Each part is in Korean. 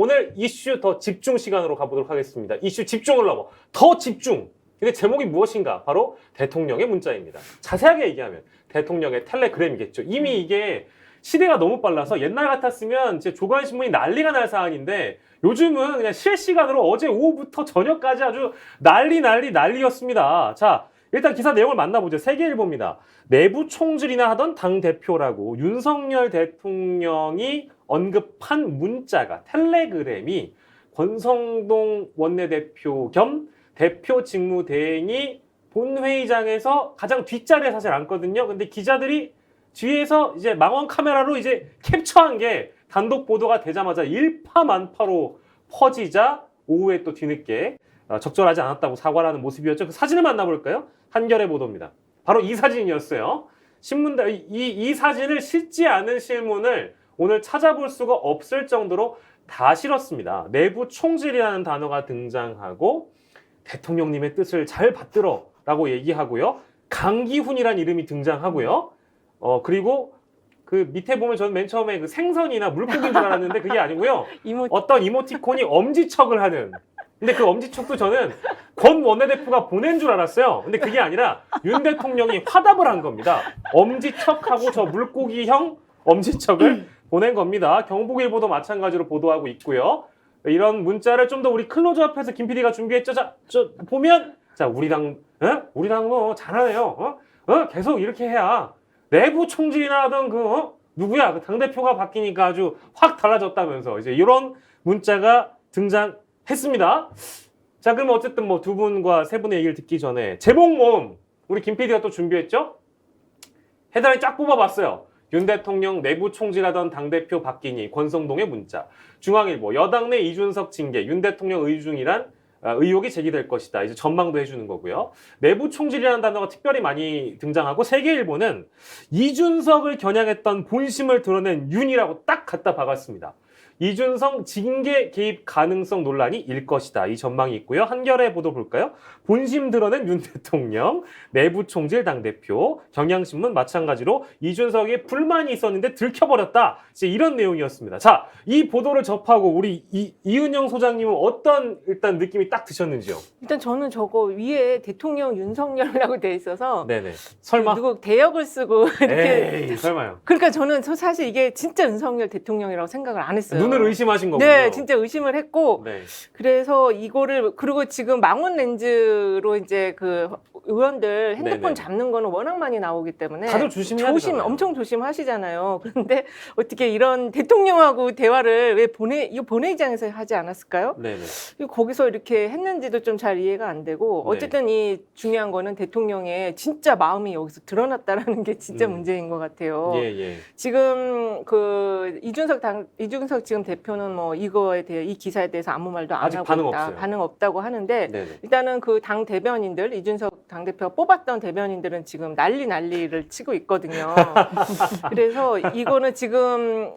오늘 이슈 더 집중 시간으로 가보도록 하겠습니다. 이슈 집중을 넘어 더 집중. 근데 제목이 무엇인가? 바로 대통령의 문자입니다. 자세하게 얘기하면 대통령의 텔레그램이겠죠. 이미 이게 시대가 너무 빨라서 옛날 같았으면 이제 조간신문이 난리가 날 사안인데 요즘은 그냥 실시간으로 어제 오후부터 저녁까지 아주 난리였습니다. 자, 일단 기사 내용을 만나보죠. 세계일보입니다. 내부 총질이나 하던 당대표라고 윤석열 대통령이 언급한 문자가 텔레그램이 권성동 원내대표 겸 대표 직무대행이 본회의장에서 가장 뒷자리에 사실 앉거든요. 근데 기자들이 뒤에서 이제 망원 카메라로 이제 캡처한 게 단독 보도가 되자마자 일파만파로 퍼지자 오후에 또 뒤늦게 적절하지 않았다고 사과를 하는 모습이었죠. 그 사진을 만나볼까요? 한겨레 보도입니다. 바로 이 사진이었어요. 신문들 이 사진을 싣지 않은 실문을 오늘 찾아볼 수가 없을 정도로 다 실었습니다. 내부 총질이라는 단어가 등장하고 대통령님의 뜻을 잘 받들어라고 얘기하고요. 강기훈이라는 이름이 등장하고요. 그리고 그 밑에 보면 저는 맨 처음에 그 생선이나 물고기인 줄 알았는데 그게 아니고요. 어떤 이모티콘이 엄지척을 하는. 근데 그 엄지척도 저는 권 원내대표가 보낸 줄 알았어요. 근데 그게 아니라 윤 대통령이 화답을 한 겁니다. 엄지척하고 저 물고기형 엄지척을 보낸 겁니다. 경북일보도 마찬가지로 보도하고 있고요. 이런 문자를 좀 더 우리 클로즈업해서 김 PD가 준비했죠. 자, 보면 자 우리 당 뭐 잘하네요. 계속 이렇게 해야 내부 총질이나 하던 누구야? 그 당대표가 바뀌니까 아주 확 달라졌다면서 이제 이런 문자가 등장했습니다. 자, 그럼 어쨌든 뭐 두 분과 세 분의 얘기를 듣기 전에 제목 모음 우리 김 PD가 또 준비했죠? 헤드라인 쫙 뽑아봤어요. 윤 대통령 내부 총질하던 당대표 바뀌니 권성동의 문자. 중앙일보 여당 내 이준석 징계 윤 대통령 의중이란 의혹이 제기될 것이다. 이제 전망도 해주는 거고요. 내부 총질이라는 단어가 특별히 많이 등장하고 세계일보는 이준석을 겨냥했던 본심을 드러낸 윤이라고 딱 갖다 박았습니다. 이준석 징계 개입 가능성 논란이 일 것이다. 이 전망이 있고요. 한겨레 보도 볼까요? 본심 드러낸 윤 대통령, 내부 총질 당대표, 경향신문 마찬가지로 이준석에 불만이 있었는데 들켜버렸다. 이제 이런 내용이었습니다. 자, 이 보도를 접하고 우리 이은영 소장님은 어떤 일단 느낌이 딱 드셨는지요? 일단 저는 저거 위에 대통령 윤석열이라고 돼 있어서 네네. 설마? 누구 대역을 쓰고 이렇게. 에이, 설마요. 그러니까 저는 사실 이게 진짜 윤석열 대통령이라고 생각을 안 했어요. 눈을 의심하신 거군요. 네, 진짜 의심을 했고, 네. 그래서 이거를, 그리고 지금 망원 렌즈로 이제 그 의원들 핸드폰 네네. 잡는 거는 워낙 많이 나오기 때문에. 다들 조심해야 되잖아요. 엄청 조심하시잖아요. 그런데 어떻게 이런 대통령하고 대화를 왜 이거 본회의장에서 하지 않았을까요? 네네. 거기서 이렇게 했는지도 좀 잘 이해가 안 되고, 어쨌든 이 중요한 거는 대통령의 진짜 마음이 여기서 드러났다라는 게 진짜 문제인 것 같아요. 예. 지금 그 이준석 지금 대표는 뭐 이거에 대해 이 기사에 대해서 아무 말도 안 아직 하고 반응 있다. 없어요. 반응 없다고 하는데 네네. 일단은 그 당 대변인들 이준석 당 대표가 뽑았던 대변인들은 지금 난리를 치고 있거든요. 그래서 이거는 지금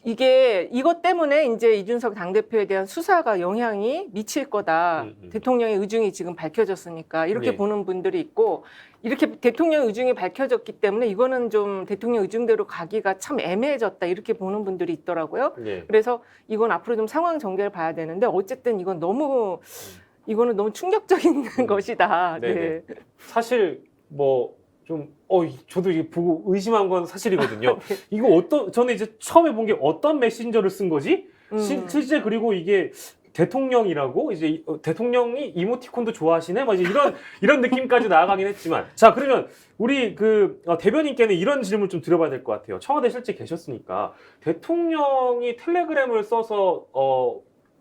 이것 때문에 이제 이준석 당대표에 대한 수사가 영향이 미칠 거다. 대통령의 의중이 지금 밝혀졌으니까 이렇게 예. 보는 분들이 있고 이렇게 대통령 의중이 밝혀졌기 때문에 이거는 좀 대통령 의중대로 가기가 참 애매해졌다. 이렇게 보는 분들이 있더라고요. 예. 그래서 이건 앞으로 좀 상황 전개를 봐야 되는데 어쨌든 이거는 너무 충격적인 것이다. 네네. 네. 사실 뭐 좀 저도 이게 보고 의심한 건 사실이거든요. 이거 저는 이제 처음에 본 게 어떤 메신저를 쓴 거지? 실제 그리고 이게 대통령이라고 이제 대통령이 이모티콘도 좋아하시네? 막 이제 이런 느낌까지 나아가긴 했지만 자, 그러면 우리 그 대변인께는 이런 질문 좀 드려봐야 될 것 같아요. 청와대 실제 계셨으니까 대통령이 텔레그램을 써서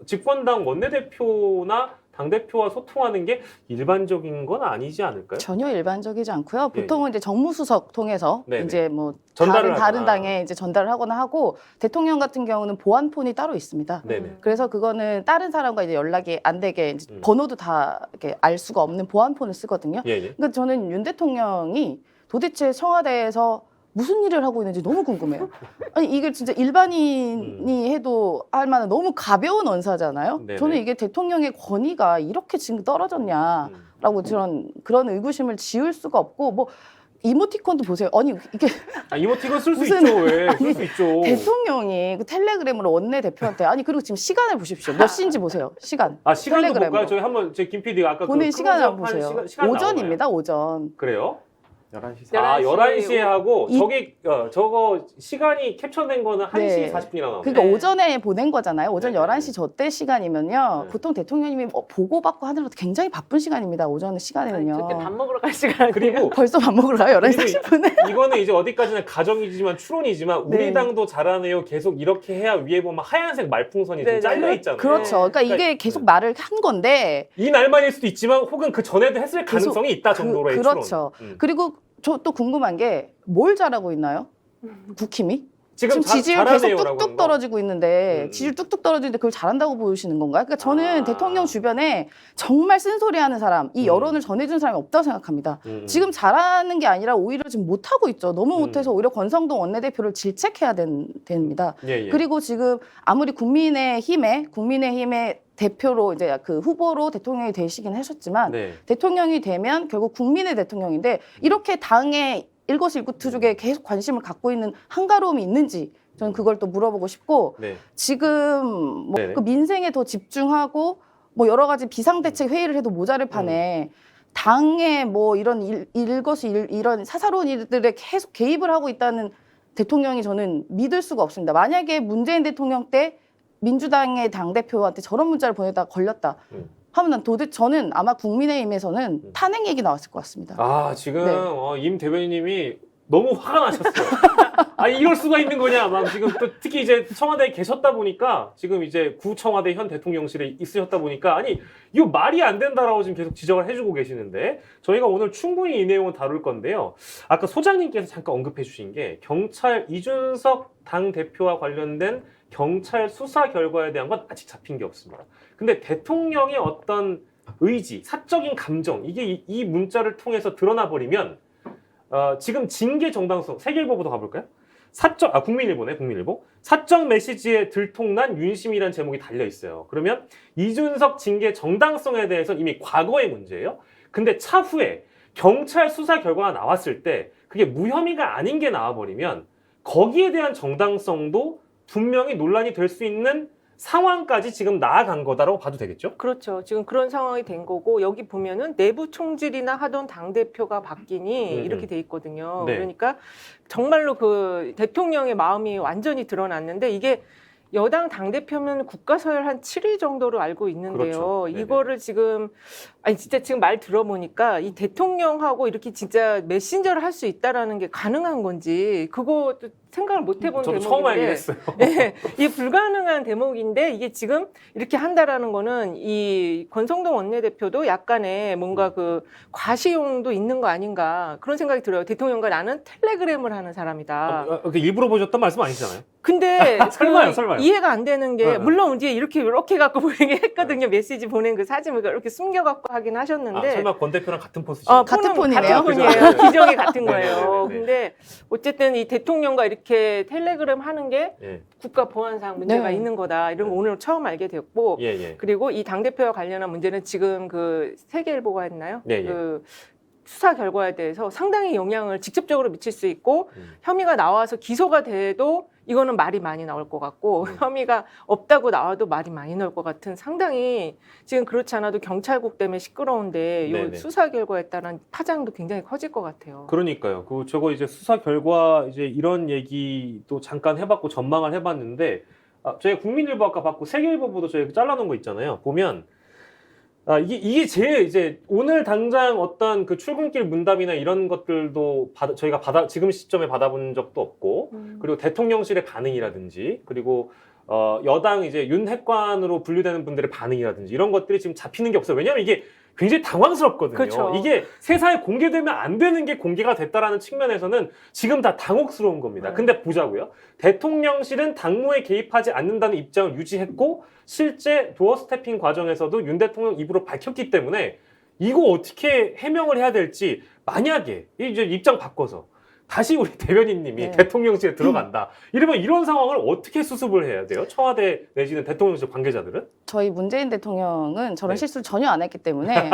집권당 원내대표나 당대표와 소통하는 게 일반적인 건 아니지 않을까요? 전혀 일반적이지 않고요. 보통은 이제 정무수석 통해서 네네. 이제 뭐 전달을 다른 하거나. 당에 이제 전달을 하거나 하고 대통령 같은 경우는 보안폰이 따로 있습니다. 네네. 그래서 그거는 다른 사람과 이제 연락이 안 되게 이제 번호도 다 이렇게 알 수가 없는 보안폰을 쓰거든요. 예. 그러니까 저는 윤 대통령이 도대체 청와대에서 무슨 일을 하고 있는지 너무 궁금해요. 아니 이게 진짜 일반인이 해도 할 만한 너무 가벼운 언사잖아요. 네네. 저는 이게 대통령의 권위가 이렇게 지금 떨어졌냐라고 그런 의구심을 지울 수가 없고 뭐 이모티콘도 보세요. 아니 이게 이모티콘 쓸 수 무슨- 있죠. 왜? 쓸 수 있죠. 대통령이 그 텔레그램으로 원내대표한테 아니 그리고 지금 시간을 보십시오. 몇 시인지 보세요. 시간. 시간도 텔레그램으로. 볼까요? 저희 한번 김 PD가 아까 보낸 시간을 한번 클로즈업 한 보세요. 시간 오전입니다. 오전. 그래요? 11시 11시에 하고 이- 저거 시간이 캡처된 거는 1시 네. 40분이나 나오네. 그러니까 네. 오전에 보낸 거잖아요. 오전 네. 11시 저때 시간이면요. 네. 보통 대통령님이 보고받고 하느라도 굉장히 바쁜 시간입니다. 오전 시간에는요. 그때 밥 먹으러 갈 시간 그리고 벌써 밥 먹으러 가요? 11시 그리고 40분에? 이거는 이제 어디까지나 가정이지만 추론이지만 우리 네. 당도 잘하네요. 계속 이렇게 해야 위에 보면 하얀색 말풍선이 네, 좀 잘려 네. 있잖아요. 그렇죠. 그러니까 그러니까 이게 계속 말을 한 건데 이 날만일 수도 있지만 혹은 그 전에도 했을 계속 가능성이 있다 정도로의 그렇죠. 추론. 그리고 저 또 궁금한 게 뭘 잘하고 있나요? 국힘이? 지금 자- 지지율 계속 잘하네요라고 하는 뚝뚝 거. 떨어지고 있는데 음. 지지율 뚝뚝 떨어지는데 그걸 잘한다고 보시는 건가요? 그러니까 저는 아. 대통령 주변에 정말 쓴소리하는 사람, 이 음. 여론을 전해준 사람이 없다고 생각합니다. 지금 잘하는 게 아니라 오히려 지금 못하고 있죠. 너무 못해서 오히려 권성동 원내대표를 질책해야 됩니다. 예. 그리고 지금 아무리 국민의힘의 대표로 이제 그 후보로 대통령이 되시긴 하셨지만 네. 대통령이 되면 결국 국민의 대통령인데 이렇게 당의 일거수일투족에 계속 관심을 갖고 있는 한가로움이 있는지 저는 그걸 또 물어보고 싶고 네. 지금 뭐 네네. 그 민생에 더 집중하고 뭐 여러 가지 비상대책 회의를 해도 모자를 판에 당의 뭐 이런 이런 사사로운 일들에 계속 개입을 하고 있다는 대통령이 저는 믿을 수가 없습니다. 만약에 문재인 대통령 때 민주당의 당대표한테 저런 문자를 보내다 걸렸다 하면 저는 아마 국민의힘에서는 탄핵 얘기 나왔을 것 같습니다. 지금 네. 임 대변인님이 너무 화가 나셨어요. 이럴 수가 있는 거냐. 막 지금 또 특히 이제 청와대에 계셨다 보니까 지금 이제 구청와대 현 대통령실에 있으셨다 보니까 이거 말이 안 된다라고 지금 계속 지적을 해주고 계시는데 저희가 오늘 충분히 이 내용을 다룰 건데요. 아까 소장님께서 잠깐 언급해 주신 게 경찰 이준석 당대표와 관련된 경찰 수사 결과에 대한 건 아직 잡힌 게 없습니다. 근데 대통령의 어떤 의지, 사적인 감정 이게 이 문자를 통해서 드러나 버리면 지금 징계 정당성 세계일보부터 가볼까요? 국민일보네, 국민일보. 사적 메시지에 들통난 윤심이라는 제목이 달려 있어요. 그러면 이준석 징계 정당성에 대해서는 이미 과거의 문제예요. 근데 차후에 경찰 수사 결과가 나왔을 때 그게 무혐의가 아닌 게 나와버리면 거기에 대한 정당성도 분명히 논란이 될 수 있는 상황까지 지금 나아간 거다라고 봐도 되겠죠? 그렇죠. 지금 그런 상황이 된 거고 여기 보면은 내부 총질이나 하던 당 대표가 바뀌니 이렇게 돼 있거든요. 네. 그러니까 정말로 그 대통령의 마음이 완전히 드러났는데 이게 여당 당 대표면 국가 서열 한 7위 정도로 알고 있는데요. 그렇죠. 네네. 이거를 지금 진짜 지금 말 들어보니까 이 대통령하고 이렇게 진짜 메신저를 할 수 있다라는 게 가능한 건지 그것도 생각을 못 해본 저도 대목인데. 처음 알긴 했어요. 네, 이게 불가능한 대목인데 이게 지금 이렇게 한다라는 거는 이 권성동 원내대표도 약간의 뭔가 그 과시용도 있는 거 아닌가 그런 생각이 들어요. 대통령과 나는 텔레그램을 하는 사람이다. 일부러 보셨던 말씀 아니시잖아요? 근데 설마요, 그 설마요. 이해가 안 되는 게 네. 물론 이제 이렇게 갖고 보이게 했거든요. 메시지 보낸 그 사진을 이렇게 숨겨 갖고 하긴 하셨는데 설마 권 대표랑 같은 포스죠? 같은 폰은 폰이네요? 같은 폰이에요. 기종이 같은 거예요. 네네네네. 근데 어쨌든 이 대통령과 이렇게 텔레그램 하는 게 예. 국가 보안상 문제가 네. 있는 거다. 이런 거 오늘 처음 알게 됐고 예. 그리고 이 당대표와 관련한 문제는 지금 그 세계일보가 했나요? 네, 예. 그 수사 결과에 대해서 상당히 영향을 직접적으로 미칠 수 있고 혐의가 나와서 기소가 돼도 이거는 말이 많이 나올 것 같고 혐의가 없다고 나와도 말이 많이 나올 것 같은 상당히 지금 그렇지 않아도 경찰국 때문에 시끄러운데 이 네네. 수사 결과에 따른 파장도 굉장히 커질 것 같아요. 그러니까요. 저거 이제 수사 결과 이제 이런 얘기도 잠깐 해봤고 전망을 해봤는데 저희 국민일보 아까 봤고 세계일보보도 저희 잘라놓은 거 있잖아요. 보면 이게 제일 이제 오늘 당장 어떤 그 출근길 문답이나 이런 것들도 저희가 지금 시점에 받아본 적도 없고 그리고 대통령실의 반응이라든지 그리고 여당 이제 윤핵관으로 분류되는 분들의 반응이라든지 이런 것들이 지금 잡히는 게 없어요. 왜냐하면 이게 굉장히 당황스럽거든요. 그렇죠. 이게 세상에 공개되면 안 되는 게 공개가 됐다라는 측면에서는 지금 다 당혹스러운 겁니다. 근데 보자고요. 대통령실은 당무에 개입하지 않는다는 입장을 유지했고 실제 도어 스태핑 과정에서도 윤 대통령 입으로 밝혔기 때문에 이거 어떻게 해명을 해야 될지 만약에 이제 입장 바꿔서 다시 우리 대변인님이 네. 대통령실에 들어간다. 이러면 이런 상황을 어떻게 수습을 해야 돼요? 청와대 내지는 대통령실 관계자들은? 저희 문재인 대통령은 저런 네. 실수를 전혀 안 했기 때문에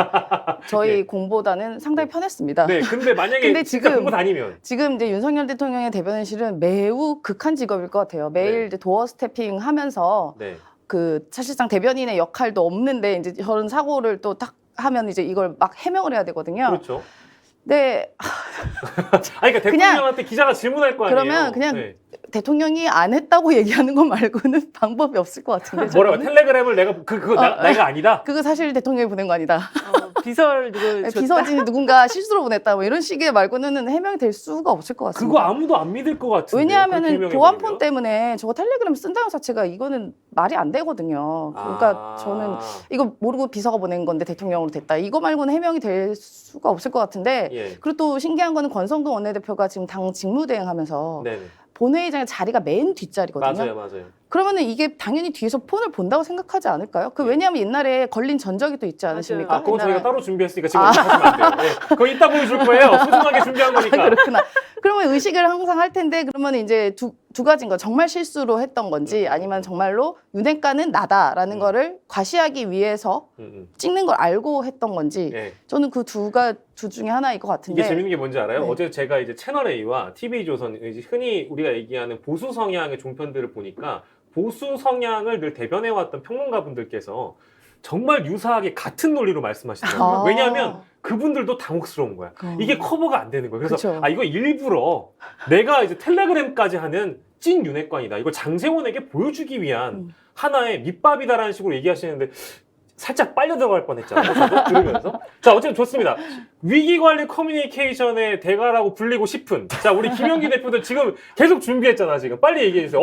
저희 네. 공보다는 상당히 편했습니다. 네, 근데 만약에 근데 진짜 지금- 공부 다니면 지금 이제 윤석열 대통령의 대변인실은 매우 극한 직업일 것 같아요. 매일 네. 이제 도어 스태핑 하면서 네. 그 사실상 대변인의 역할도 없는데 이제 저런 사고를 또 딱 하면 이제 이걸 막 해명을 해야 되거든요. 그렇죠. 네, 아니 그러니까 그냥- 대통령한테 기자가 질문할 거 아니에요. 그러면 그냥 네. 대통령이 안 했다고 얘기하는 것 말고는 방법이 없을 것 같은데. 뭐라고 저는. 텔레그램을 내가 그거 내가 아니다. 그거 사실 대통령이 보낸 거 아니다. 비서를 누구 줬다? 비서진이 누군가 실수로 보냈다 뭐 이런 식의 말고는 해명이 될 수가 없을 것 같습니다. 그거 아무도 안 믿을 것 같은데. 왜냐하면은 보안폰 때문에 저거 텔레그램 쓴다는 자체가 이거는 말이 안 되거든요. 그러니까 저는 이거 모르고 비서가 보낸 건데 대통령으로 됐다. 이거 말고는 해명이 될 수가 없을 것 같은데. 예. 그리고 또 신기한 거는 권성동 원내대표가 지금 당 직무대행하면서 네네. 본회의장의 자리가 맨 뒷자리거든요. 맞아요. 그러면은 이게 당연히 뒤에서 폰을 본다고 생각하지 않을까요? 그 왜냐하면 옛날에 걸린 전적이 또 있지 않으십니까? 아, 그건 저희가 옛날에. 따로 준비했으니까 지금 하시면 안 돼요. 네. 그거 이따 보여줄 거예요. 소중하게 준비한 거니까. 그렇구나. 그러면 의식을 항상 할 텐데 그러면 이제 두 가지인 거 정말 실수로 했던 건지 아니면 정말로 윤핵관은 나다라는 거를 과시하기 위해서 찍는 걸 알고 했던 건지 예. 저는 그 둘 중에 하나일 것 같은데. 이게 재밌는 게 뭔지 알아요? 네. 어제 제가 이제 채널A와 TV조선 이제 흔히 우리가 얘기하는 보수 성향의 종편들을 보니까 보수 성향을 늘 대변해왔던 평론가분들께서 정말 유사하게 같은 논리로 말씀하시더라고요. 아. 왜냐하면 그분들도 당혹스러운 거야. 이게 커버가 안 되는 거예요. 그래서 그쵸. 아 이거 일부러 내가 이제 텔레그램까지 하는 찐 윤핵관이다. 이걸 장세원에게 보여주기 위한 하나의 밑밥이다라는 식으로 얘기하시는데 살짝 빨려 들어갈 뻔했잖아요. 저도 들으면서. 자, 어쨌든 좋습니다. 위기관리 커뮤니케이션의 대가라고 불리고 싶은. 자, 우리 김영기 대표도 지금 계속 준비했잖아, 지금. 빨리 얘기해 주세요.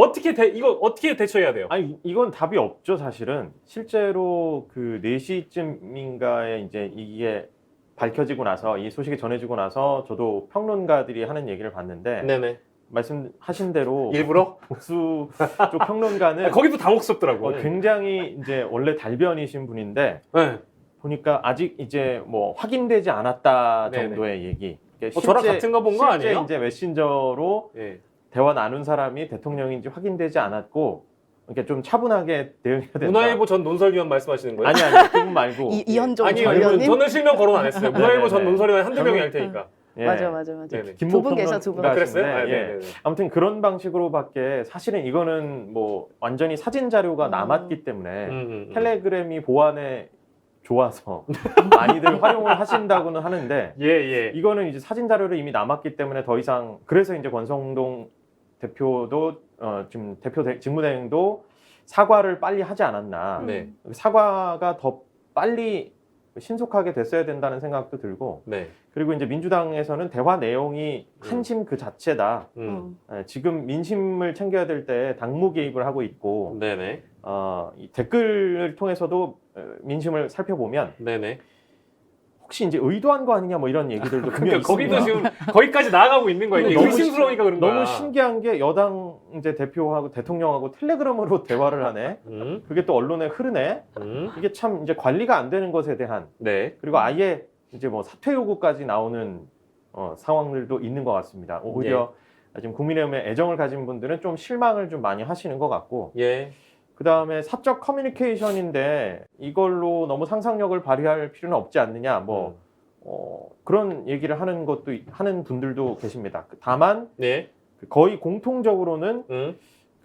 이거 어떻게 대처해야 돼요? 아니 이건 답이 없죠 사실은. 실제로 그 4시쯤인가에 이제 이게 밝혀지고 나서 이 소식이 전해지고 나서 저도 평론가들이 하는 얘기를 봤는데 네네. 말씀하신 대로 일부러? 보수 쪽 평론가는 거기도 당혹스럽더라고. 굉장히 이제 원래 달변이신 분인데 네. 보니까 아직 이제 뭐 확인되지 않았다 네네. 정도의 얘기. 저랑 같은 거 본 거 실제 아니에요? 이제 메신저로 예. 대화 나눈 사람이 대통령인지 확인되지 않았고 이렇게 좀 차분하게 대응해야 된다. 문화일보 전 논설위원 말씀하시는 거예요? 아니 그분 말고 이현종 아니요, 전 이분 의원님. 저는 실명 거론 안 했어요. 문화일보 전 네네네. 논설위원 한두 명이 할 테니까. 예. 맞아. 네네. 김모 두 분 계셔, 두 분. 아, 그랬어요? 아, 평론가신데, 예. 네네네. 아무튼 그런 방식으로밖에 사실은 이거는 뭐 완전히 사진 자료가 남았기 때문에 텔레그램이 보안에 좋아서 많이들 활용을 하신다고는 하는데 예. 이거는 이제 사진 자료를 이미 남았기 때문에 더 이상 그래서 이제 권성동 대표도 지금 직무대행도 사과를 빨리 하지 않았나. 네. 사과가 더 빨리 신속하게 됐어야 된다는 생각도 들고 네. 그리고 이제 민주당에서는 대화 내용이 한심 그 자체다. 지금 민심을 챙겨야 될 때 당무 개입을 하고 있고 네네. 이 댓글을 통해서도 민심을 살펴보면 네네. 혹시 이제 의도한 거 아니냐 뭐 이런 얘기들도 분명히 그러니까 거기도 있습니다. 지금 거기까지 나아가고 있는 거예요. 이게 너무 의심스러우니까 그런 거야. 너무 신기한 게 여당 이제 대표하고 대통령하고 텔레그램으로 대화를 하네. 그게 또 언론에 흐르네. 이게 참 이제 관리가 안 되는 것에 대한 네. 그리고 아예 이제 뭐 사퇴 요구까지 나오는 상황들도 있는 것 같습니다. 오히려 지금 국민의힘에 애정을 가진 분들은 좀 실망을 좀 많이 하시는 것 같고 예. 그 다음에 사적 커뮤니케이션인데 이걸로 너무 상상력을 발휘할 필요는 없지 않느냐 뭐 그런 얘기를 하는 분들도 계십니다. 다만 네. 거의 공통적으로는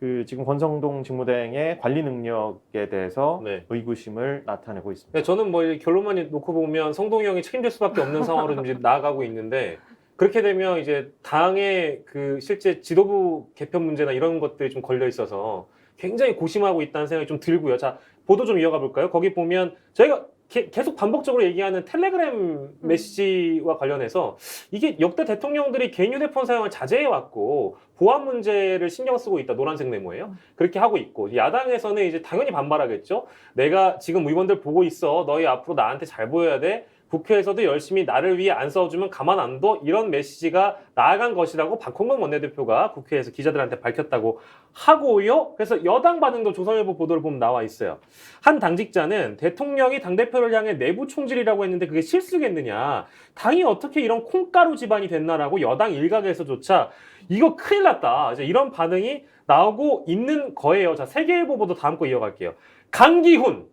그 지금 권성동 직무대행의 관리 능력에 대해서 네. 의구심을 나타내고 있습니다. 네, 저는 뭐 결론만 놓고 보면 성동이 형이 책임질 수밖에 없는 상황으로 좀 이제 나아가고 있는데 그렇게 되면 이제 당의 그 실제 지도부 개편 문제나 이런 것들이 좀 걸려 있어서 굉장히 고심하고 있다는 생각이 좀 들고요. 자, 보도 좀 이어가 볼까요? 거기 보면 저희가 계속 반복적으로 얘기하는 텔레그램 메시지와 관련해서 이게 역대 대통령들이 개인 휴대폰 사용을 자제해왔고 보안 문제를 신경 쓰고 있다. 노란색 메모예요. 그렇게 하고 있고 야당에서는 이제 당연히 반발하겠죠. 내가 지금 의원들 보고 있어. 너희 앞으로 나한테 잘 보여야 돼. 국회에서도 열심히 나를 위해 안 싸워주면 가만 안 둬 이런 메시지가 나아간 것이라고 박홍근 원내대표가 국회에서 기자들한테 밝혔다고 하고요. 그래서 여당 반응도 조선일보 보도를 보면 나와 있어요. 한 당직자는 대통령이 당대표를 향해 내부 총질이라고 했는데 그게 실수겠느냐. 당이 어떻게 이런 콩가루 집안이 됐나라고 여당 일각에서조차 이거 큰일 났다. 이제 이런 반응이 나오고 있는 거예요. 자, 세계일보 보도 다음 거 이어갈게요. 강기훈.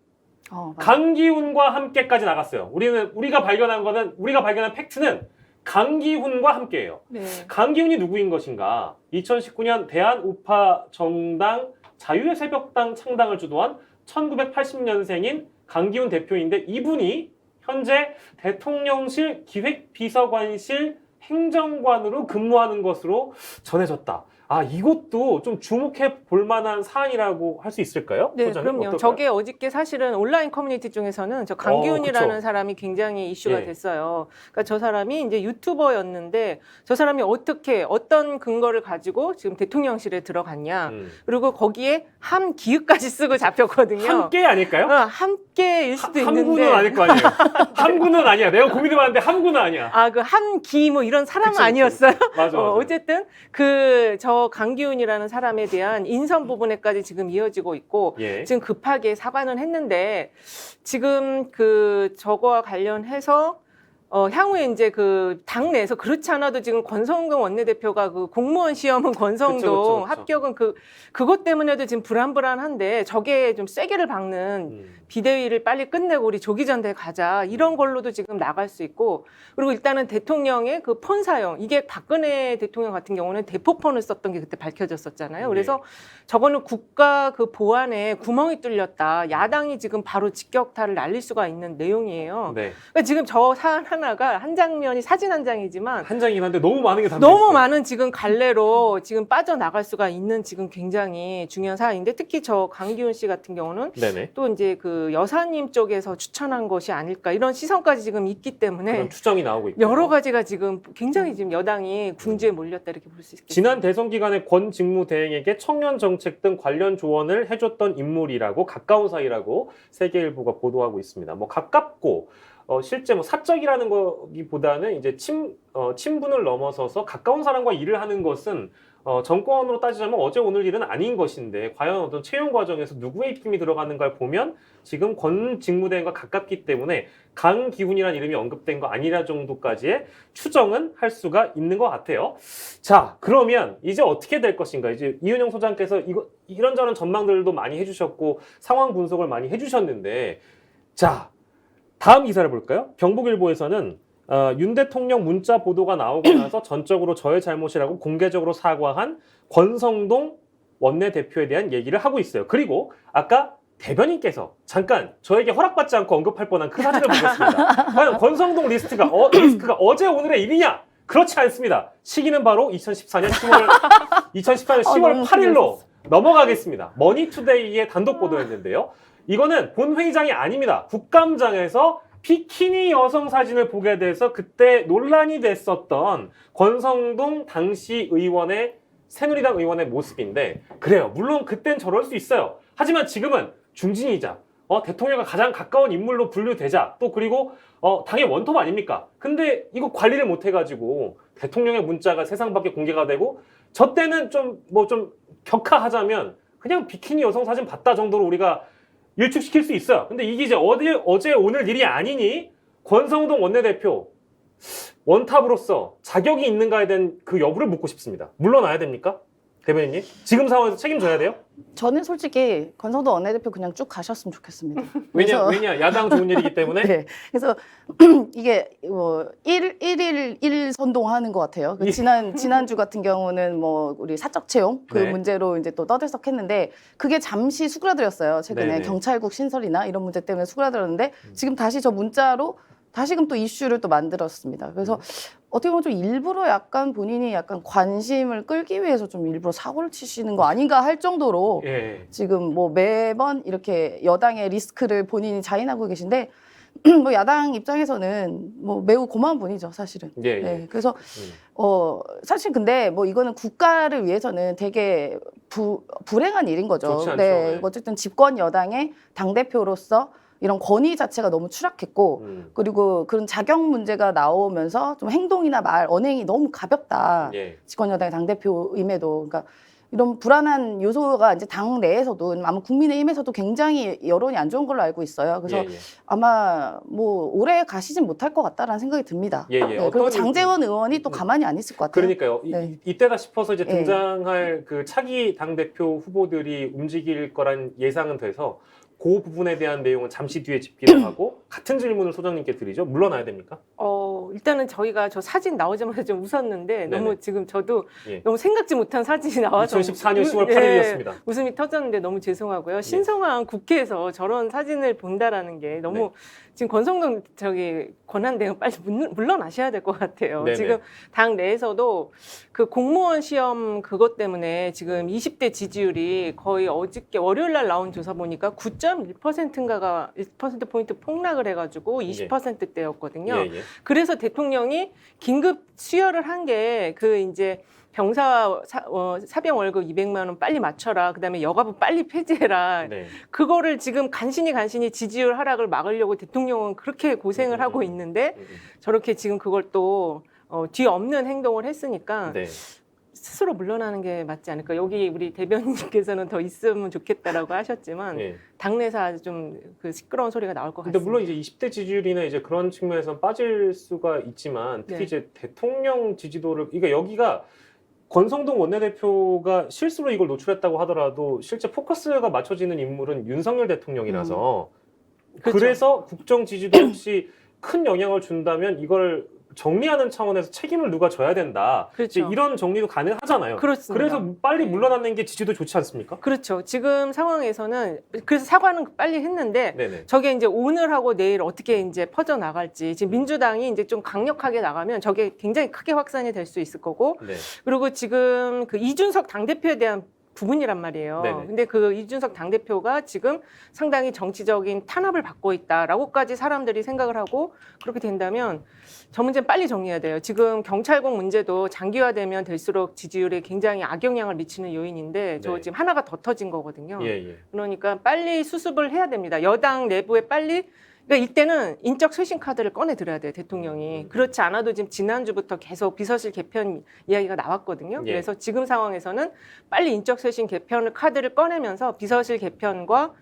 맞아요. 강기훈과 함께까지 나갔어요. 우리가 발견한 팩트는 강기훈과 함께예요. 네. 강기훈이 누구인 것인가? 2019년 대한우파 정당 자유의 새벽당 창당을 주도한 1980년생인 강기훈 대표인데 이분이 현재 대통령실 기획비서관실 행정관으로 근무하는 것으로 전해졌다. 아, 이것도 좀 주목해 볼 만한 사안이라고 할 수 있을까요? 네, 소장님? 그럼요. 어떨까요? 저게 어저께 사실은 온라인 커뮤니티 중에서는 저 강기훈이라는 그쵸. 사람이 굉장히 이슈가 예. 됐어요. 그러니까 저 사람이 이제 유튜버였는데 저 사람이 어떤 근거를 가지고 지금 대통령실에 들어갔냐. 그리고 거기에 함기읍까지 쓰고 잡혔거든요. 함께 아닐까요? 함께일 수도 있는데. 함구는 아닐 거 아니에요. 함구는 아니야. 내가 고민해봤는데 함구는 아니야. 아, 그 함기 뭐 이런 사람은 그치, 그치. 아니었어요. 맞아. 어쨌든 저 강기훈이라는 사람에 대한 인선 부분에까지 지금 이어지고 있고 예. 지금 급하게 사과는 했는데 지금 저거와 관련해서 향후에 이제 당내에서 그렇지 않아도 지금 권성동 원내대표가 공무원 시험은 권성동 그쵸, 그쵸. 합격은 그것 때문에도 지금 불안한데 저게 좀 쐐기를 박는 비대위를 빨리 끝내고 우리 조기 전대 가자 이런 걸로도 지금 나갈 수 있고 그리고 일단은 대통령의 폰 사용 이게 박근혜 대통령 같은 경우는 대포폰을 썼던 게 그때 밝혀졌었잖아요. 그래서 저거는 국가 보안에 구멍이 뚫렸다. 야당이 지금 바로 직격탄을 날릴 수가 있는 내용이에요. 네. 그러니까 지금 저 사안 하나가 한 장면이 사진 한 장이지만 한 장이긴 한데 너무 많은 게 담겨 너무 있어요. 많은 지금 갈래로 지금 빠져나갈 수가 있는 지금 굉장히 중요한 사안인데 특히 저 강기훈 씨 같은 경우는 네네. 또 이제 여사님 쪽에서 추천한 것이 아닐까 이런 시선까지 지금 있기 때문에 그런 추정이 나오고 있고 여러 가지가 지금 굉장히 지금 여당이 궁지에 몰렸다 이렇게 볼 수 있겠습니다. 지난 대선 기간에 권 직무대행에게 청년 정책 등 관련 조언을 해줬던 인물이라고 가까운 사이라고 세계일보가 보도하고 있습니다. 뭐 가깝고 실제 사적이라는 거기보다는 이제 친분을 넘어서서 가까운 사람과 일을 하는 것은 정권으로 따지자면 어제 오늘 일은 아닌 것인데 과연 어떤 채용 과정에서 누구의 입김이 들어가는가를 보면 지금 권 직무대행과 가깝기 때문에 강기훈이라는 이름이 언급된 거 아니라 정도까지의 추정은 할 수가 있는 것 같아요. 자, 그러면 이제 어떻게 될 것인가? 이제 이은영 소장께서 이런저런 전망들도 많이 해주셨고 상황 분석을 많이 해주셨는데 자, 다음 기사를 볼까요? 경북일보에서는 윤 대통령 문자 보도가 나오고 나서 전적으로 저의 잘못이라고 공개적으로 사과한 권성동 원내대표에 대한 얘기를 하고 있어요. 그리고 아까 대변인께서 잠깐 저에게 허락받지 않고 언급할 뻔한 그 사진을 보겠습니다. 과연 권성동 리스트가 어제 오늘의 일이냐? 그렇지 않습니다. 시기는 바로 2014년 10월 8일로 넘어가겠습니다. 머니투데이의 단독 보도였는데요. 이거는 본회의장이 아닙니다. 국감장에서 비키니 여성 사진을 보게 돼서 그때 논란이 됐었던 권성동 당시 새누리당 의원의 모습인데 그래요. 물론 그땐 저럴 수 있어요. 하지만 지금은 중진이자 대통령과 가장 가까운 인물로 분류되자 또 그리고 당의 원톱 아닙니까? 근데 이거 관리를 못 해가지고 대통령의 문자가 세상 밖에 공개가 되고 저 때는 좀 격하하자면 그냥 비키니 여성 사진 봤다 정도로 우리가 일축시킬 수 있어요. 근데 이게 이제 어제 오늘 일이 아니니 권성동 원내대표 원탑으로서 자격이 있는가에 대한 그 여부를 묻고 싶습니다. 물러나야 됩니까? 대변인님? 지금 상황에서 책임져야 돼요? 저는 솔직히 권성동 원내대표 그냥 쭉 가셨으면 좋겠습니다. 왜냐? 야당 좋은 일이기 때문에? 네. 그래서 이게 일 선동하는 것 같아요. 지난주 같은 경우는 우리 사적 채용 네. 문제로 이제 또 떠들썩했는데 그게 잠시 수그라들었어요. 최근에 네네. 경찰국 신설이나 이런 문제 때문에 수그라들었는데 지금 다시 저 문자로 다시금 또 이슈를 또 만들었습니다. 그래서 어떻게 보면 좀 일부러 약간 본인이 약간 관심을 끌기 위해서 좀 일부러 사고를 치시는 거 아닌가 할 정도로 예. 지금 매번 이렇게 여당의 리스크를 본인이 자인하고 계신데 야당 입장에서는 매우 고마운 분이죠, 사실은. 예. 네, 그래서 사실 근데 이거는 국가를 위해서는 되게 불행한 일인 거죠. 좋지 않죠. 네, 네. 어쨌든 집권 여당의 당 대표로서 이런 권위 자체가 너무 추락했고 그리고 그런 자격 문제가 나오면서 좀 행동이나 말, 언행이 너무 가볍다. 예. 집권여당의 당대표임에도. 그러니까 이런 불안한 요소가 이제 당 내에서도 아마 국민의힘에서도 굉장히 여론이 안 좋은 걸로 알고 있어요. 그래서 예, 예. 아마 뭐 오래 가시진 못할 것 같다라는 생각이 듭니다. 예, 예. 네, 어떤 그리고 장제원 의원이 또 가만히 안 있을 것 같아요. 그러니까요. 네. 이때다 싶어서 이제 예. 등장할 그 차기 당대표 후보들이 움직일 거란 예상은 돼서 그 부분에 대한 내용은 잠시 뒤에 짚기로 하고 같은 질문을 소장님께 드리죠. 물러나야 됩니까? 일단은 저희가 저 사진 나오자마자 좀 웃었는데 네네. 너무 지금 저도 예. 너무 생각지 못한 사진이 나와서 2014년 10월 예, 8일이었습니다. 웃음이 터졌는데 너무 죄송하고요. 신성한 국회에서 저런 사진을 본다라는 게 너무 네. 지금 권성동 권한대행 빨리 물러나셔야 될 것 같아요. 네네. 지금 당 내에서도 그 공무원 시험 그것 때문에 지금 20대 지지율이 거의 어저께 월요일 날 나온 조사 보니까 9.1%인가가 1%포인트 폭락을 해가지고 20%대였거든요. 예, 예. 그래서 대통령이 긴급 수혈을 한 게 그 이제 병사 사병 월급 200만 원 빨리 맞춰라. 그다음에 여가부 빨리 폐지해라. 네. 그거를 지금 간신히 지지율 하락을 막으려고 대통령은 그렇게 고생을 하고 있는데 저렇게 지금 그걸 또 뒤엎는 행동을 했으니까 네. 스스로 물러나는 게 맞지 않을까. 여기 우리 대변인님께서는 더 있으면 좋겠다라고 하셨지만 예. 당내에서 아주 좀 그 시끄러운 소리가 나올 것 근데 같습니다. 물론 이제 20대 지지율이나 이제 그런 측면에서 빠질 수가 있지만 특히 네. 이제 대통령 지지도를 그러니까 여기가 권성동 원내대표가 실수로 이걸 노출했다고 하더라도 실제 포커스가 맞춰지는 인물은 윤석열 대통령이라서 그렇죠. 그래서 국정 지지도 혹시 큰 영향을 준다면 이걸 정리하는 차원에서 책임을 누가 져야 된다. 그렇죠. 이제 이런 정리도 가능하잖아요. 그렇습니다. 그래서 빨리 네. 물러나는 게 지지도 좋지 않습니까? 그렇죠. 지금 상황에서는 그래서 사과는 빨리 했는데 네네. 저게 이제 오늘하고 내일 어떻게 이제 퍼져 나갈지 지금 민주당이 이제 좀 강력하게 나가면 저게 굉장히 크게 확산이 될 수 있을 거고 네. 그리고 지금 그 이준석 당대표에 대한 부분이란 말이에요. 네네. 근데 그 이준석 당대표가 지금 상당히 정치적인 탄압을 받고 있다라고까지 사람들이 생각을 하고 그렇게 된다면 저 문제는 빨리 정리해야 돼요. 지금 경찰국 문제도 장기화되면 될수록 지지율에 굉장히 악영향을 미치는 요인인데 저 네. 지금 하나가 더 터진 거거든요. 예, 예. 그러니까 빨리 수습을 해야 됩니다. 여당 내부에 빨리 그러니까 이때는 인적 쇄신 카드를 꺼내 드려야 돼요, 대통령이. 그렇지 않아도 지금 지난주부터 계속 비서실 개편 이야기가 나왔거든요. 예. 그래서 지금 상황에서는 빨리 인적 쇄신 개편을 카드를 꺼내면서 비서실 개편과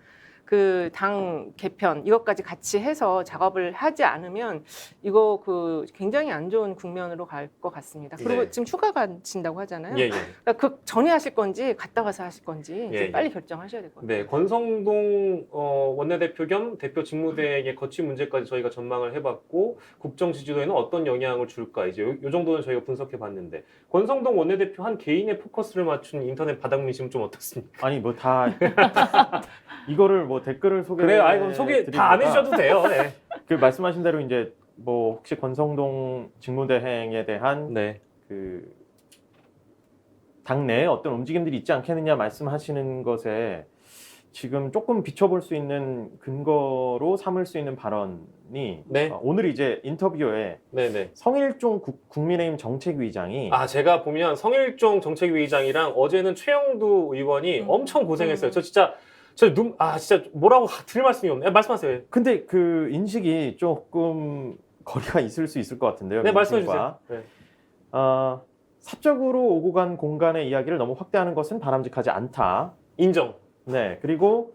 그 당 개편 이것까지 같이 해서 작업을 하지 않으면 이거 그 굉장히 안 좋은 국면으로 갈 것 같습니다. 그리고 네. 지금 휴가 가신다고 하잖아요. 예, 예. 그러니까 그 전에 하실 건지 갔다 와서 하실 건지 이제 예, 빨리 예. 결정하셔야 될 것 같아요. 네, 권성동 원내대표 겸 대표 직무대행의 거취 문제까지 저희가 전망을 해봤고 국정 지지도에는 어떤 영향을 줄까 이제 요 정도는 저희가 분석해봤는데 권성동 원내대표 한 개인의 포커스를 맞춘 인터넷 바닥 민심 좀 어떻습니까? 아니 뭐 다 이거를 뭐 댓글을 소개 그래요, 아이고 소개 다 안 해주셔도 돼요. 네. 그 말씀하신 대로 이제 뭐 혹시 권성동 직무대행에 대한 네. 그 당내에 어떤 움직임들이 있지 않겠느냐 말씀하시는 것에 지금 조금 비춰볼 수 있는 근거로 삼을 수 있는 발언이 네. 오늘 이제 인터뷰에 네네. 성일종 국민의힘 정책위의장이 아 제가 보면 성일종 정책위의장이랑 어제는 최영두 의원이 엄청 고생했어요. 저 진짜 진짜 뭐라고 드릴 말씀이 없네. 말씀하세요. 근데 그 인식이 조금 거리가 있을 수 있을 것 같은데요. 네, 말씀해 민심과. 주세요. 네. 사적으로 오고 간 공간의 이야기를 너무 확대하는 것은 바람직하지 않다. 인정. 네, 그리고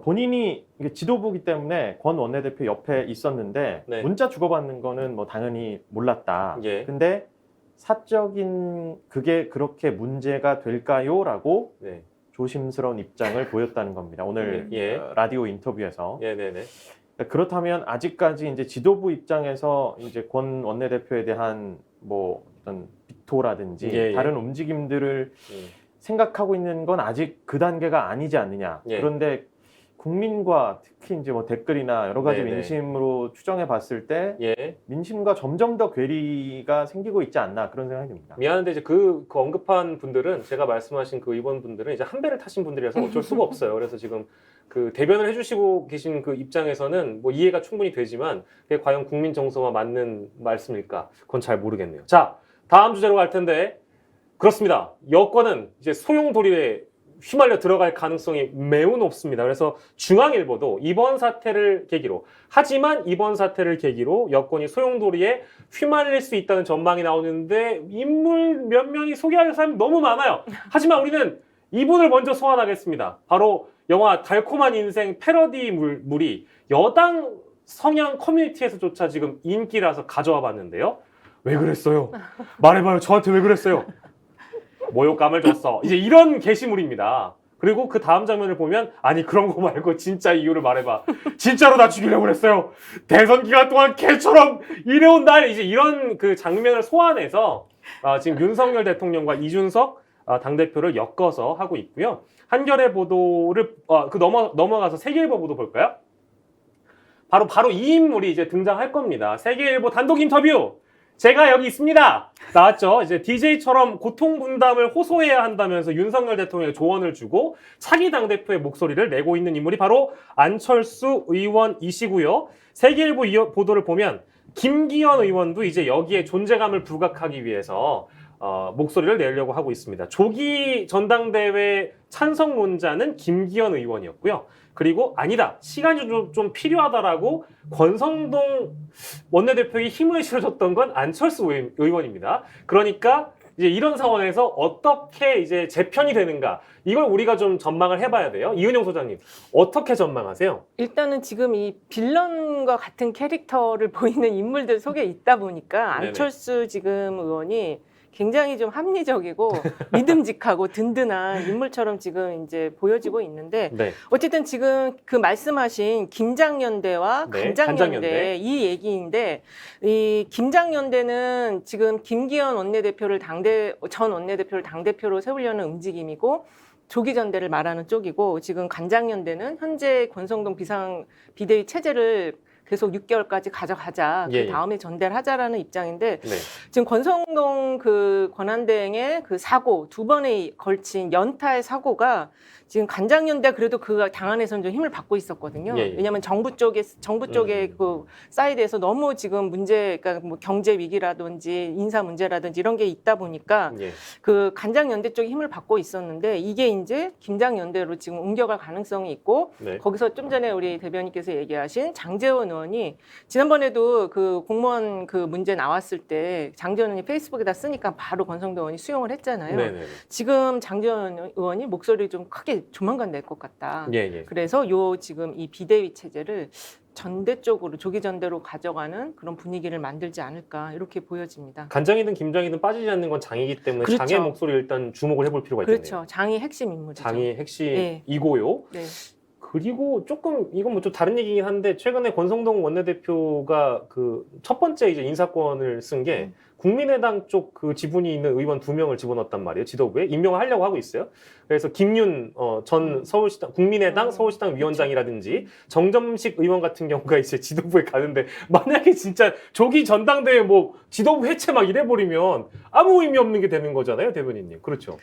본인이 이게 지도부기 때문에 권 원내대표 옆에 있었는데 네. 문자 주고받는 거는 뭐 당연히 몰랐다. 예. 근데 사적인 그게 그렇게 문제가 될까요?라고 네. 조심스러운 입장을 보였다는 겁니다. 오늘 예. 라디오 인터뷰에서. 네네네. 그렇다면 아직까지 이제 지도부 입장에서 이제 권 원내대표에 대한 뭐 어떤 비토라든지 예. 다른 움직임들을 생각하고 있는 건 아직 그 단계가 아니지 않느냐. 예. 그런데 국민과 특히 이제 뭐 댓글이나 여러 가지 네네. 민심으로 추정해 봤을 때 예. 민심과 점점 더 괴리가 생기고 있지 않나 그런 생각이 듭니다. 미안한데 이제 그 언급한 분들은 제가 말씀하신 그 의원분들은 이제 한 배를 타신 분들이라서 어쩔 수가 없어요. 그래서 지금 그 대변을 해주시고 계신 그 입장에서는 뭐 이해가 충분히 되지만 그게 과연 국민 정서와 맞는 말씀일까? 그건 잘 모르겠네요. 자, 다음 주제로 갈 텐데 그렇습니다. 여권은 이제 소용돌이에 휘말려 들어갈 가능성이 매우 높습니다. 그래서 중앙일보도 이번 사태를 계기로, 하지만 이번 사태를 계기로 여권이 소용돌이에 휘말릴 수 있다는 전망이 나오는데 인물 몇 명이 소개할 사람이 너무 많아요. 하지만 우리는 이분을 먼저 소환하겠습니다. 바로 영화 달콤한 인생 패러디 물이 여당 성향 커뮤니티에서조차 지금 인기라서 가져와 봤는데요. 왜 그랬어요? 말해봐요. 저한테 왜 그랬어요? 모욕감을 줬어. 이제 이런 게시물입니다. 그리고 그 다음 장면을 보면 아니 그런 거 말고 진짜 이유를 말해봐. 진짜로 나 죽이려고 그랬어요. 대선 기간 동안 개처럼 일해온 날 이제 이런 그 장면을 소환해서 지금 윤석열 대통령과 이준석 당대표를 엮어서 하고 있고요. 한겨레 보도를 넘어가서 세계일보 보도 볼까요? 바로 이 인물이 이제 등장할 겁니다. 세계일보 단독 인터뷰. 제가 여기 있습니다. 나왔죠. 이제 DJ처럼 고통 분담을 호소해야 한다면서 윤석열 대통령에 조언을 주고 차기 당대표의 목소리를 내고 있는 인물이 바로 안철수 의원이시고요. 세계일보 보도를 보면 김기현 의원도 이제 여기에 존재감을 부각하기 위해서 목소리를 내려고 하고 있습니다. 조기 전당대회 찬성론자는 김기현 의원이었고요. 그리고 아니다, 시간이 좀 필요하다라고 권성동 원내대표에게 힘을 실어줬던 건 안철수 의원입니다. 그러니까 이제 이런 상황에서 어떻게 이제 재편이 되는가, 이걸 우리가 좀 전망을 해봐야 돼요. 이은영 소장님, 어떻게 전망하세요? 일단은 지금 이 빌런과 같은 캐릭터를 보이는 인물들 속에 있다 보니까 네네. 안철수 지금 의원이 굉장히 좀 합리적이고 믿음직하고 든든한 인물처럼 지금 이제 보여지고 있는데 네. 어쨌든 지금 그 말씀하신 김장연대와 네, 간장연대 간장연대. 이 얘기인데 이 김장연대는 지금 김기현 원내대표를 전 원내대표를 당대표로 세우려는 움직임이고 조기전대를 말하는 쪽이고 지금 간장연대는 현재 권성동 비대위 체제를 계속 6개월까지 가져가자. 예, 그 다음에 전대를 하자라는 입장인데 네. 지금 권성동 그 권한대행의 그 사고 두 번에 걸친 연타의 사고가 지금 간장연대 그래도 그 당 안에서는 좀 힘을 받고 있었거든요. 예, 예. 왜냐하면 정부 쪽의 그 사이드에서 너무 지금 그러니까 뭐 경제 위기라든지 인사 문제라든지 이런 게 있다 보니까 예. 그 간장연대 쪽이 힘을 받고 있었는데 이게 이제 김장연대로 지금 옮겨갈 가능성이 있고 네. 거기서 좀 전에 우리 대변인께서 얘기하신 장제원 의원이 지난번에도 그 공무원 그 문제 나왔을 때 장제원 의원이 페이스북에다 쓰니까 바로 권성동 의원이 수용을 했잖아요. 네네. 지금 장제원 의원이 목소리 좀 크게 조만간 낼 것 같다. 예, 예. 그래서 요 지금 이 비대위 체제를 전대 쪽으로 조기 전대로 가져가는 그런 분위기를 만들지 않을까 이렇게 보여집니다. 간장이든 김장이든 빠지지 않는 건 장이기 때문에 그렇죠. 장의 목소리를 일단 주목을 해볼 필요가 있겠네요. 그렇죠. 장이 핵심 인물이죠. 장이 핵심이고요. 네. 그리고 조금 이건 뭐 좀 다른 얘기긴 한데 최근에 권성동 원내대표가 그 첫 번째 이제 인사권을 쓴 게 국민의당 쪽 그 지분이 있는 의원 2명을 집어넣었단 말이에요. 지도부에 임명을 하려고 하고 있어요. 그래서 김윤 전 서울시당 국민의당 서울시당 위원장이라든지 정점식 의원 같은 경우가 이제 지도부에 가는데 만약에 진짜 조기 전당대회 뭐 지도부 해체 막 이래 버리면 아무 의미 없는 게 되는 거잖아요, 대변인님. 그렇죠.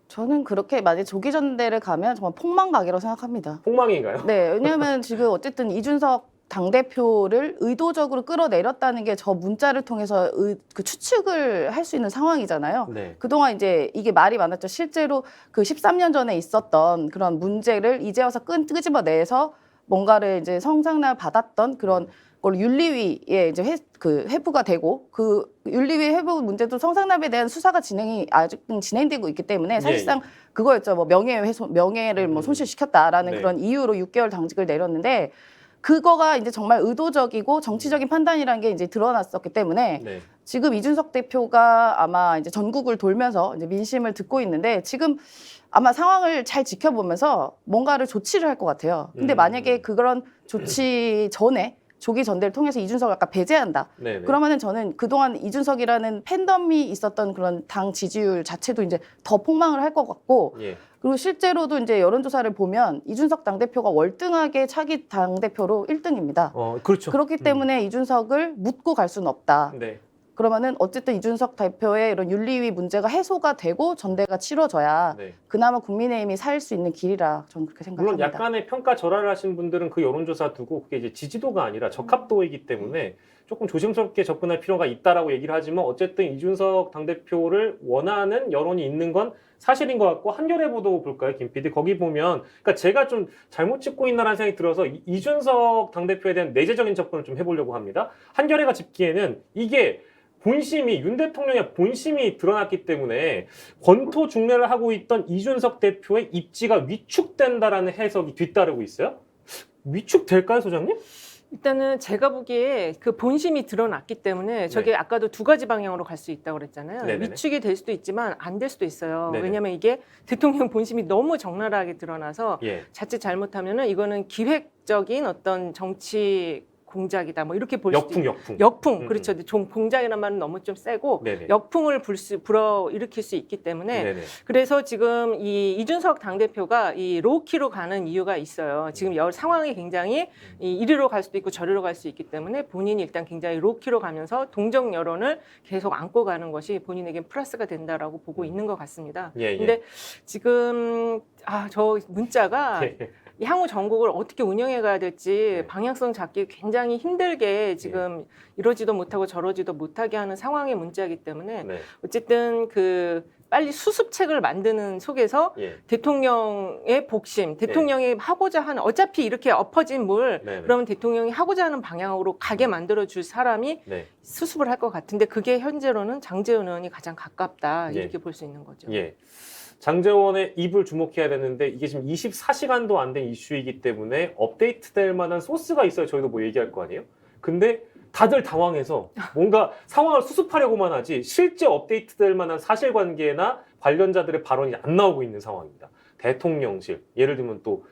저는 그렇게 만약 조기전대를 가면 정말 폭망각이라고 생각합니다. 폭망인가요? 네, 왜냐하면 지금 어쨌든 이준석 당대표를 의도적으로 끌어내렸다는 게 저 문자를 통해서 그 추측을 할 수 있는 상황이잖아요. 네. 그동안 이제 이게 말이 많았죠. 실제로 그 13년 전에 있었던 그런 문제를 이제 와서 끄집어내서 뭔가를 이제 성상납 받았던 그런 걸 윤리위에 이제 회부가 되고 그 윤리위 회부 문제도 성상납에 대한 수사가 아직 진행되고 있기 때문에 사실상 그거였죠. 뭐 명예를 뭐 손실시켰다라는 네. 그런 이유로 6개월 당직을 내렸는데 그거가 이제 정말 의도적이고 정치적인 판단이라는 게 이제 드러났었기 때문에 네. 지금 이준석 대표가 아마 이제 전국을 돌면서 이제 민심을 듣고 있는데 지금 아마 상황을 잘 지켜보면서 뭔가를 조치를 할 것 같아요. 근데 만약에 그런 조치 전에 조기 전대를 통해서 이준석을 아까 배제한다. 네. 그러면은 저는 그동안 이준석이라는 팬덤이 있었던 그런 당 지지율 자체도 이제 더 폭망을 할 것 같고 예. 그리고 실제로도 이제 여론조사를 보면 이준석 당대표가 월등하게 차기 당대표로 1등입니다. 그렇죠. 그렇기 때문에 이준석을 묻고 갈 수는 없다. 네. 그러면은 어쨌든 이준석 대표의 이런 윤리위 문제가 해소가 되고 전대가 치러져야 네. 그나마 국민의힘이 살 수 있는 길이라 저는 그렇게 물론 생각합니다. 약간의 평가 절하를 하신 분들은 그 여론조사 두고 그게 이제 지지도가 아니라 적합도이기 때문에 조금 조심스럽게 접근할 필요가 있다라고 얘기를 하지만 어쨌든 이준석 당대표를 원하는 여론이 있는 건 사실인 것 같고 한겨레 보도 볼까요, 김 PD? 거기 보면 그러니까 제가 좀 잘못 짚고 있나라는 생각이 들어서 이준석 당대표에 대한 내재적인 접근을 좀 해보려고 합니다. 한겨레가 짚기에는 이게 본심이 윤 대통령의 본심이 드러났기 때문에 권토 중례를 하고 있던 이준석 대표의 입지가 위축된다라는 해석이 뒤따르고 있어요. 위축될까요, 소장님? 일단은 제가 보기에 그 본심이 드러났기 때문에 저게 네. 아까도 두 가지 방향으로 갈 수 있다고 그랬잖아요. 네네네. 위축이 될 수도 있지만 안 될 수도 있어요. 네네. 왜냐하면 이게 대통령 본심이 너무 적나라하게 드러나서 예. 자칫 잘못하면은 이거는 기획적인 어떤 정치 공작이다. 뭐 이렇게 볼 수도 역풍. 역풍 그렇죠. 근데 좀 공작이라는 말은 너무 좀 세고 네네. 역풍을 불어일으키실 수 있기 때문에 네네. 그래서 지금 이 이준석 당대표가 이 로우키로 가는 이유가 있어요. 지금 상황이 굉장히 이리로 갈 수도 있고 저리로 갈 수 있기 때문에 본인이 일단 굉장히 로우키로 가면서 동정 여론을 계속 안고 가는 것이 본인에겐 플러스가 된다라고 보고 있는 것 같습니다. 예, 예. 근데 지금 저 문자가 예. 이 향후 전국을 어떻게 운영해 가야 될지 네. 방향성 잡기 굉장히 힘들게 지금 이러지도 못하고 저러지도 못하게 하는 상황의 문제이기 때문에 네. 어쨌든 그 빨리 수습책을 만드는 속에서 예. 대통령의 복심, 대통령이 하고자 하는 어차피 이렇게 엎어진 물 네네. 그러면 대통령이 하고자 하는 방향으로 가게 만들어 줄 사람이 네. 수습을 할 것 같은데 그게 현재로는 장제원 의원이 가장 가깝다 예. 이렇게 볼 수 있는 거죠. 예. 장제원의 입을 주목해야 되는데 이게 지금 24시간도 안 된 이슈이기 때문에 업데이트될 만한 소스가 있어야 저희도 뭐 얘기할 거 아니에요? 근데 다들 당황해서 뭔가 상황을 수습하려고만 하지 실제 업데이트될 만한 사실관계나 관련자들의 발언이 안 나오고 있는 상황입니다. 대통령실, 예를 들면 또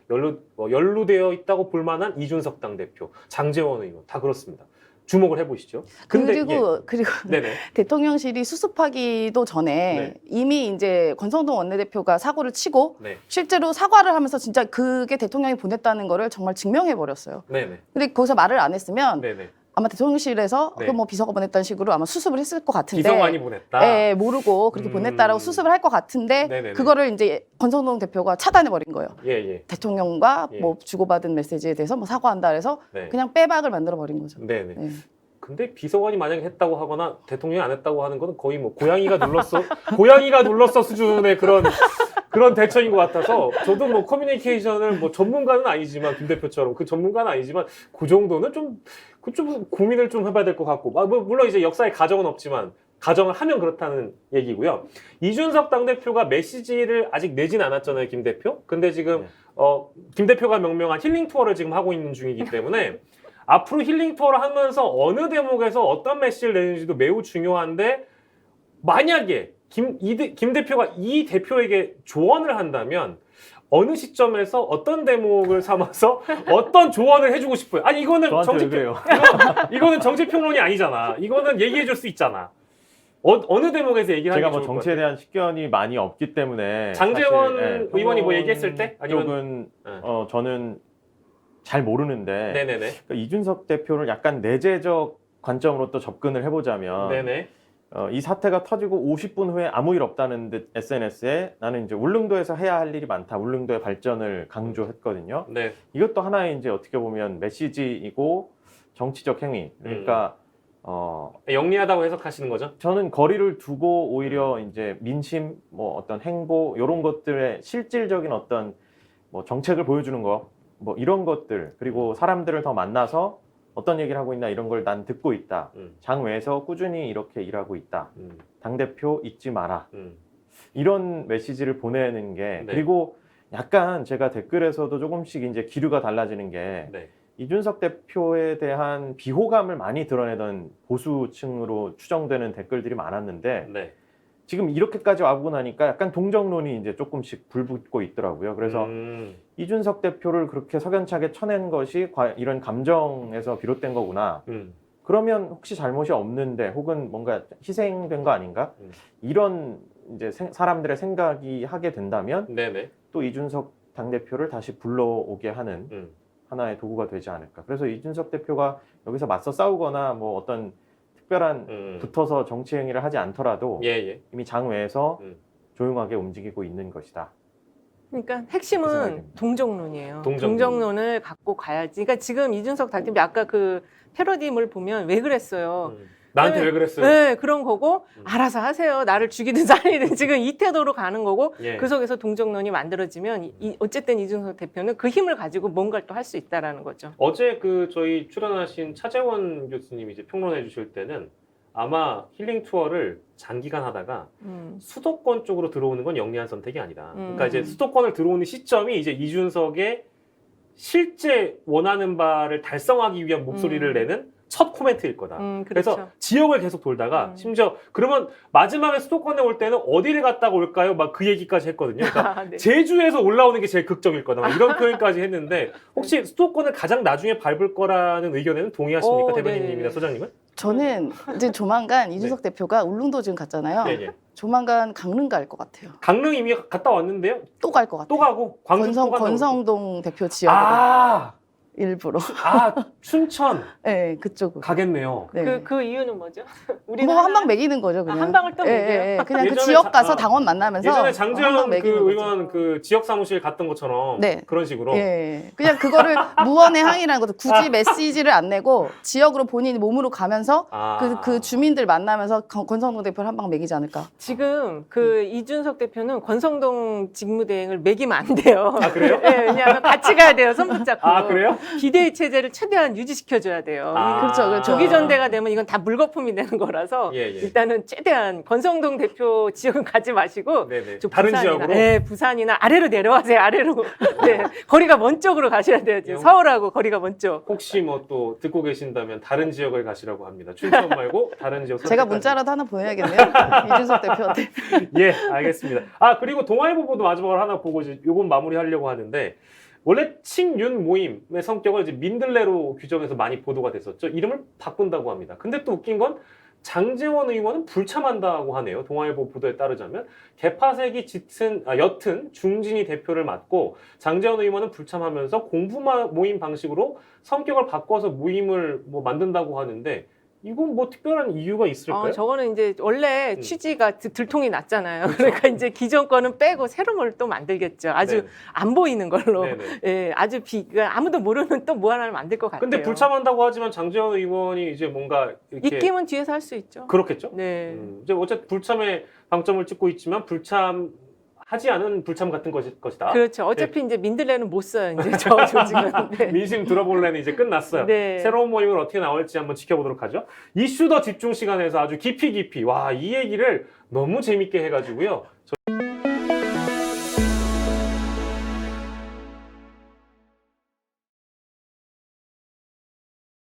연루되어 있다고 볼 만한 이준석 당대표, 장제원 의원 다 그렇습니다. 주목을 해보시죠. 근데 그리고 네네. 대통령실이 수습하기도 전에 네. 이미 이제 권성동 원내대표가 사고를 치고 네. 실제로 사과를 하면서 진짜 그게 대통령이 보냈다는 거를 정말 증명해 버렸어요. 네네. 근데 거기서 말을 안 했으면 네네. 아마 대통령실에서 네. 그 뭐 비서가 보냈다는 식으로 아마 수습을 했을 것 같은데 비서관이 보냈다. 예, 모르고 그렇게 보냈다라고 수습을 할 것 같은데 네네네. 그거를 이제 권성동 대표가 차단해 버린 거예요. 예, 예. 대통령과 예. 뭐 주고받은 메시지에 대해서 뭐 사과한다 해서 네. 그냥 빼박을 만들어 버린 거죠. 네네. 네. 근데 비서관이 만약에 했다고 하거나 대통령이 안 했다고 하는 건 거의 뭐 고양이가 눌렀어 수준의 그런 대처인 것 같아서 저도 뭐 커뮤니케이션을 뭐 전문가는 아니지만 김 대표처럼 그 전문가는 아니지만 그 정도는 좀 고민을 좀 해봐야 될 것 같고 뭐 물론 이제 역사에 가정은 없지만 가정을 하면 그렇다는 얘기고요. 이준석 당대표가 메시지를 아직 내진 않았잖아요, 김 대표. 근데 지금 김 대표가 명명한 힐링 투어를 지금 하고 있는 중이기 때문에 앞으로 힐링 투어를 하면서 어느 대목에서 어떤 메시지를 내는지도 매우 중요한데 만약에 김 대표가 이 대표에게 조언을 한다면 어느 시점에서 어떤 대목을 삼아서 어떤 조언을 해주고 싶어요. 아니 이거는 저한테 왜 그래요? 이거는 정치평론이 아니잖아. 이거는 얘기해줄 수 있잖아. 어느 대목에서 얘기를 제가 하는 뭐 게 좋을 것 정치에 대한 식견이 많이 없기 때문에 장제원 사실, 의원이 뭐 얘기했을 때? 아니면 쪽은 네. 저는 잘 모르는데 네네네. 그러니까 이준석 대표를 약간 내재적 관점으로 또 접근을 해보자면 네네. 이 사태가 터지고 50분 후에 아무 일 없다는 듯 SNS에 나는 이제 울릉도에서 해야 할 일이 많다. 울릉도의 발전을 강조했거든요. 네. 이것도 하나의 이제 어떻게 보면 메시지이고 정치적 행위. 그러니까 영리하다고 해석하시는 거죠? 저는 거리를 두고 오히려 이제 민심, 뭐 어떤 행보 이런 것들의 실질적인 어떤 뭐 정책을 보여주는 거, 뭐 이런 것들 그리고 사람들을 더 만나서 어떤 얘기를 하고 있나 이런 걸 난 듣고 있다. 장외에서 꾸준히 이렇게 일하고 있다. 당대표 잊지 마라. 이런 메시지를 보내는 게 네. 그리고 약간 제가 댓글에서도 조금씩 이제 기류가 달라지는 게 네. 이준석 대표에 대한 비호감을 많이 드러내던 보수층으로 추정되는 댓글들이 많았는데 네. 지금 이렇게까지 와고 나니까 약간 동정론이 이제 조금씩 불붙고 있더라고요. 그래서 이준석 대표를 그렇게 석연차게 쳐낸 것이 이런 감정에서 비롯된 거구나. 그러면 혹시 잘못이 없는데 혹은 뭔가 희생된 거 아닌가? 이런 이제 사람들의 생각이 하게 된다면 네네. 또 이준석 당대표를 다시 불러오게 하는 하나의 도구가 되지 않을까. 그래서 이준석 대표가 여기서 맞서 싸우거나 뭐 어떤 특별한 붙어서 정치 행위를 하지 않더라도 예. 이미 장외에서 조용하게 움직이고 있는 것이다. 그러니까 그렇게 핵심은 생각됩니다. 동정론이에요. 동정론. 동정론을 갖고 가야지. 그러니까 지금 이준석 당대표 아까 그 패러디물 보면 왜 그랬어요. 나한테 네. 왜 그랬어요? 네, 그런 거고 알아서 하세요. 나를 죽이든 살리든 지금 이 태도로 가는 거고 예. 그 속에서 동정론이 만들어지면 어쨌든 이준석 대표는 그 힘을 가지고 뭔가를 또 할 수 있다라는 거죠. 어제 그 저희 출연하신 차재원 교수님이 이제 평론해 주실 때는 아마 힐링 투어를 장기간 하다가 수도권 쪽으로 들어오는 건 영리한 선택이 아니다. 그러니까 이제 수도권을 들어오는 시점이 이제 이준석의 실제 원하는 바를 달성하기 위한 목소리를 내는 첫 코멘트일 거다. 그렇죠. 그래서 지역을 계속 돌다가 심지어 그러면 마지막에 수도권에 올 때는 어디를 갔다가 올까요? 막 그 얘기까지 했거든요. 그러니까 아, 네. 제주에서 올라오는 게 제일 극적일 거다. 막 이런 표현까지 했는데 혹시 수도권을 가장 나중에 밟을 거라는 의견에는 동의하십니까? 대변인님이나 네네네. 소장님은? 저는 이제 조만간 이준석 대표가 울릉도 지금 갔잖아요. 네, 예. 조만간 강릉 갈 것 같아요. 강릉 이미 갔다 왔는데요. 또 갈 것 같아요. 또 가고 광주 또 간다고. 권성동 대표 지역으로 일부러. 춘천 네, 그쪽으로. 가겠네요. 네. 그 이유는 뭐죠? 뭐 한 방 먹이는 거죠, 그냥. 한 방을 또 예, 먹여요? 예, 예. 그냥 그 예전에 지역 가서 자- 당원 만나면서 예전에 한방 장재현 그 먹이는 거죠. 의원 그 지역 사무실 갔던 것처럼 네. 그런 식으로. 예, 그냥 그거를 무언의 항의라는 거죠. 굳이 메시지를 안 내고 지역으로 본인이 몸으로 가면서 그 주민들 만나면서 권성동 대표를 한 방 먹이지 않을까. 지금 그 이준석 대표는 권성동 직무대행을 매기면 안 돼요. 아, 그래요? 네, 왜냐하면 같이 가야 돼요. 손 붙잡고. 아, 그래요? 비대위 체제를 최대한 유지시켜줘야 돼요. 아, 그렇죠, 그렇죠. 조기 전대가 되면 이건 다 물거품이 되는 거라서 예, 예. 일단은 최대한 권성동 대표 지역은 가지 마시고 네네. 좀 다른 부산이나, 지역으로. 네, 부산이나 아래로 내려가세요. 아래로. 네, 거리가 먼 쪽으로 가셔야 돼요. 지금 영- 서울하고 거리가 먼 쪽. 혹시 뭐 또 듣고 계신다면 다른 지역을 가시라고 합니다. 춘천 말고 다른 지역. 제가 선택하시면. 문자라도 하나 보내야겠네요. 이준석 대표한테. 예, 알겠습니다. 그리고 동아일보 보도 마지막으로 하나 보고 이제 요건 마무리하려고 하는데 원래 친윤 모임의 성격을 이제 민들레로 규정해서 많이 보도가 됐었죠. 이름을 바꾼다고 합니다. 근데 또 웃긴 건 장제원 의원은 불참한다고 하네요. 동아일보 보도에 따르자면 개파색이 옅은 중진이 대표를 맡고 장제원 의원은 불참하면서 공부 모임 방식으로 성격을 바꿔서 모임을 뭐 만든다고 하는데 이건 뭐 특별한 이유가 있을까요? 저거는 이제 원래 취지가 들통이 났잖아요. 그러니까 이제 기존 거는 빼고 새로운 걸 또 만들겠죠. 아주 네. 안 보이는 걸로. 네네. 예, 아주 아무도 모르는 또 뭐 하나를 만들 것 같아요. 근데 불참한다고 하지만 장제원 의원이 이제 뭔가 이렇게 입김은 뒤에서 할 수 있죠. 그렇겠죠? 네. 이제 어쨌든 불참에 방점을 찍고 있지만 불참하지 않은 불참 같은 것이다. 그렇죠. 어차피 이제 민들레는 못 써요. 이제 저 조직은. 네. 민심 들어볼래는 이제 끝났어요. 네. 새로운 모임은 어떻게 나올지 한번 지켜보도록 하죠. 이슈 더 집중 시간에서 아주 깊이 와, 이 얘기를 너무 재밌게 해가지고요.